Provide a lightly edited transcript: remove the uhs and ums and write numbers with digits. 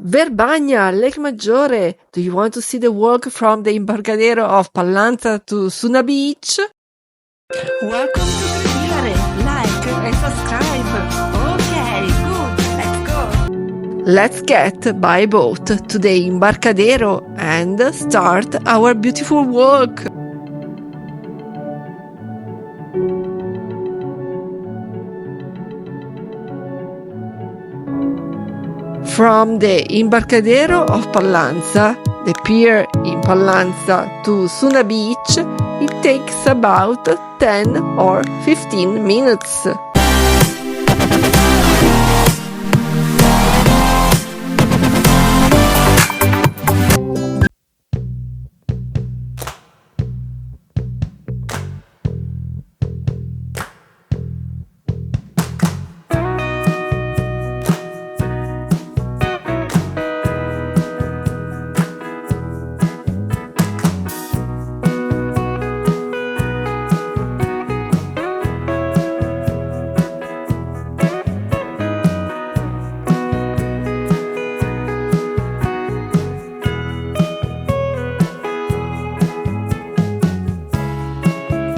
Verbania, Lake Maggiore. Do you want to see the walk from the Embarcadero of Pallanza to Suna Beach? Welcome to Tripilare. Like and subscribe. Okay, good. Let's go. Let's get by boat to the Embarcadero and start our beautiful walk. From the Embarcadero of Pallanza, the pier in Pallanza, to Suna Beach, it takes about 10 or 15 minutes.